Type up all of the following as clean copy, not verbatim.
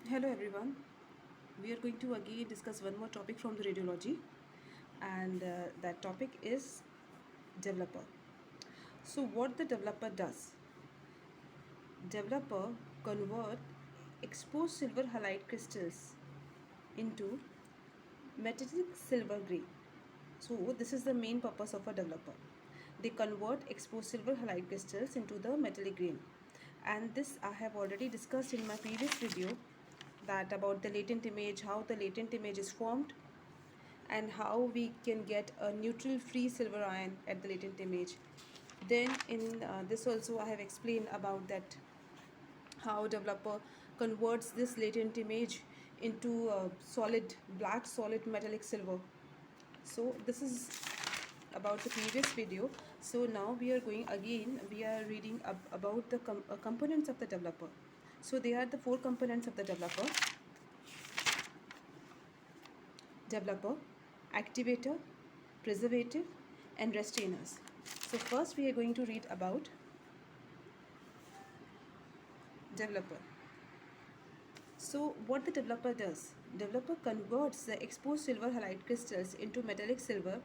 Hello everyone. We are going to again discuss one more topic from the radiology, and that topic is developer. So what the developer does? Developer convert exposed silver halide crystals into metallic silver gray. So this is the main purpose of a developer. They convert exposed silver halide crystals into the metallic grain. And this I have already discussed in my previous video, that about the latent image, how the latent image is formed, and how we can get a neutral free silver ion at the latent image. Then in this also I have explained about that how developer converts this latent image into solid black solid metallic silver. So this is about the previous video. So now we are going again, we are reading about the components of the developer. So they are the four components of the developer, activator, preservative, and retainers. So first we are going to read about developer. So what the developer does? Developer converts the exposed silver halide crystals into metallic silver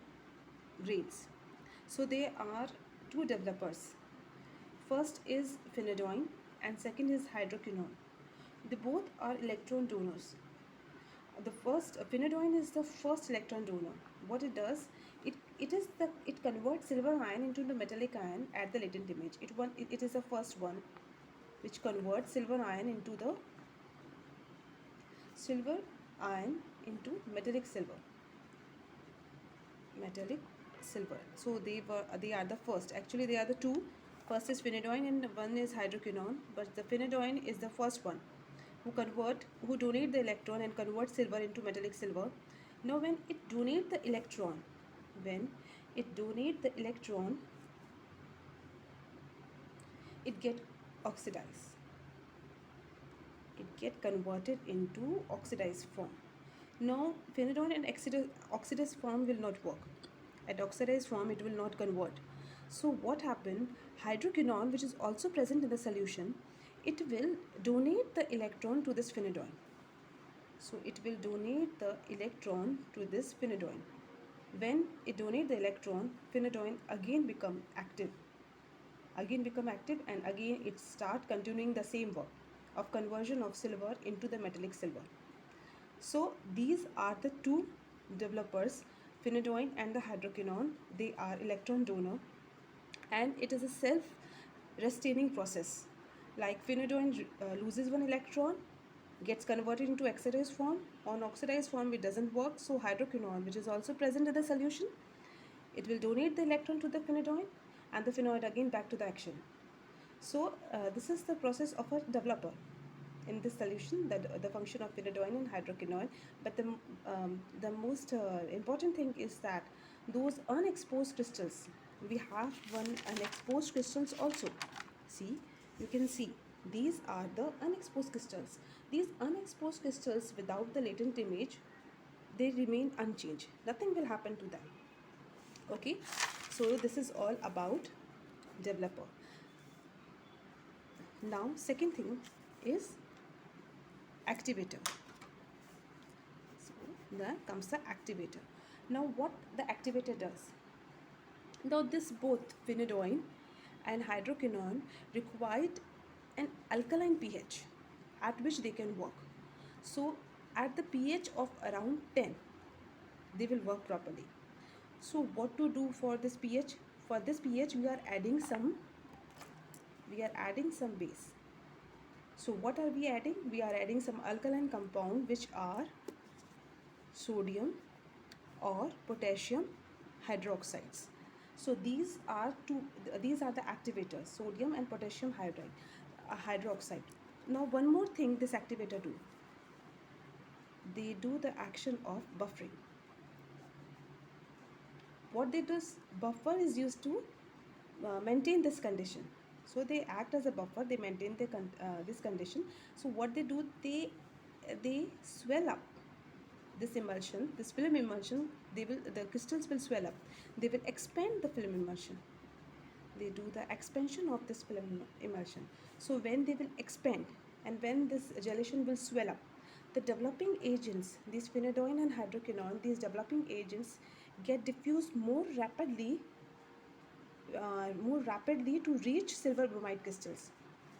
grades. So there are two developers. First is phenydoin and second is hydroquinone. They both are electron donors. The first phenydoin is the first electron donor. What it does, it converts silver ion into the metallic ion at the latent image. It is the first one which converts silver ion into metallic silver. So they are the first. Actually, they are the two. First is phenydoin and one is hydroquinone. But the phenydoin is the first one who donate the electron and convert silver into metallic silver. Now, when it donate the electron, it get oxidized. It get converted into oxidized form. Now, phenydoin and oxidized form will not work. At oxidized form, it will not convert. So what happened? Hydroquinone, which is also present in the solution, it will donate the electron to this phenydoin. So it will donate the electron to this phenydoin. When it donate the electron, phenydoin again become active. And again it start continuing the same work of conversion of silver into the metallic silver. So these are the two developers, phenydoin and the hydroquinone. They are electron donor, and it is a self-retaining process. Like phenydoin loses one electron, gets converted into oxidized form. On oxidized form, it doesn't work. So hydroquinone, which is also present in the solution, it will donate the electron to the phenydoin, and the phenydoin again back to the action. So this is the process of a developer in this solution, the function of phenydoin and hydroquinone. But the most important thing is that those unexposed crystals, we have one unexposed crystals also. See, you can see these are the unexposed crystals. These unexposed crystals without the latent image, they remain unchanged. Nothing will happen to them. Okay, so this is all about developer. Now second thing is activator. So there comes the activator. Now what the activator does? Now this both phenydoin and hydroquinone required an alkaline pH at which they can work. So at the pH of around 10, they will work properly. So what to do for this pH? For this pH we are adding some base. So what are we adding? We are adding some alkaline compound which are sodium or potassium hydroxides. So these are the activators, sodium and potassium hydroxide. Now one more thing this activator do. They do the action of buffering. What they do is, buffer is used to maintain this condition. So they act as a buffer, they maintain this condition. So what they do, they swell up this emulsion, this film emulsion. The crystals will swell up. They will expand the film emulsion. They do the expansion of this film emulsion. So when they will expand and when this gelation will swell up, the developing agents, these phenidone and hydroquinone, these developing agents get diffused more rapidly to reach silver bromide crystals.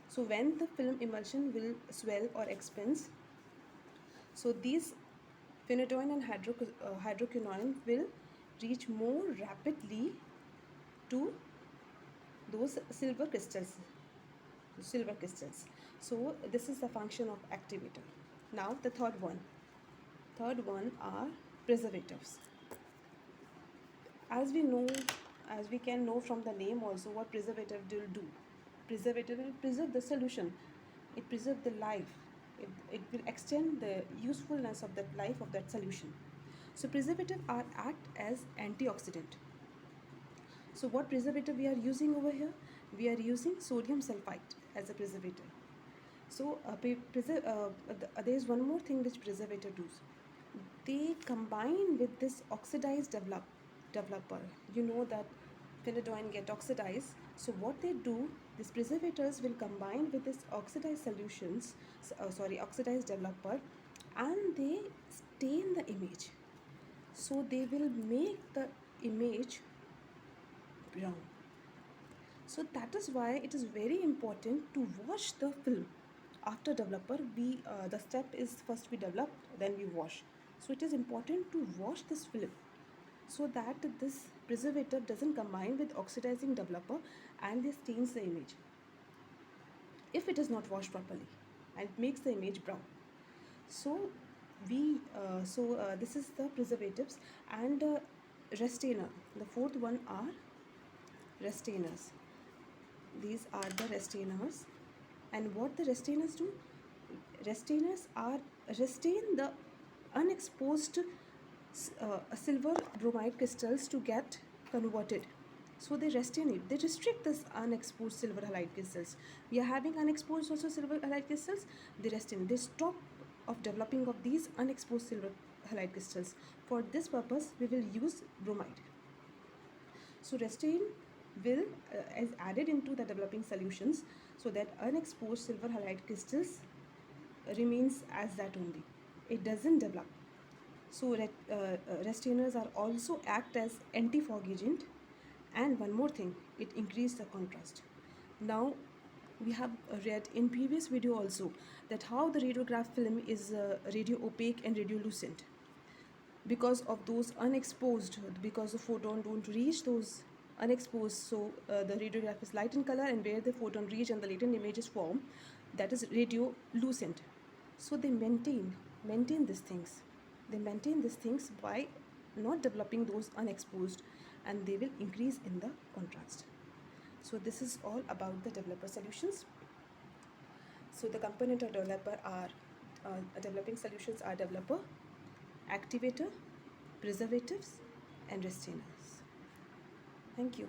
So when the film emulsion will swell or expands, so these phenidone and hydroquinone will reach more rapidly to those silver crystals. So this is the function of activator. Now the third one are preservatives. As we know, as we can know from the name also, what preservative will do. Preservative will preserve the solution. It preserves the life. It will extend the usefulness of that life of that solution. So preservative are act as antioxidant. So what preservative we are using over here? We are using sodium sulfite as a preservative. So there is one more thing which preservative does. They combine with this oxidized developer. You know that phenidone get oxidized. So what they do, these preservators will combine with this oxidized oxidized developer, and they stain the image. So they will make the image brown. So that is why it is very important to wash the film. After developer, the step is first we develop, then we wash. So it is important to wash this film so that this preservative doesn't combine with oxidizing developer and they stains the image if it is not washed properly, and it makes the image brown. So this is the preservatives. And restainer, the fourth one are restainers. These are the restainers. And what the restainers do? Restainers are restrain the unexposed silver bromide crystals to get converted. So they restrain it. They restrict this unexposed silver halide crystals. We are having unexposed also silver halide crystals. They restrain. They stop of developing of these unexposed silver halide crystals. For this purpose, we will use bromide. So restrain will is added into the developing solutions so that unexposed silver halide crystals remains as that only. It doesn't develop. So restainers are also act as anti-fog agent. And one more thing, it increases the contrast. Now we have read in previous video also that how the radiograph film is radio opaque and radiolucent because of those unexposed, because the photon don't reach those unexposed. So the radiograph is light in color, and where the photon reach and the latent image is formed, that is radiolucent. So they maintain these things. They maintain these things by not developing those unexposed, and they will increase in the contrast. So this is all about the developer solutions. So the component of developer are developing solutions are developer, activator, preservatives, and restainers. Thank you.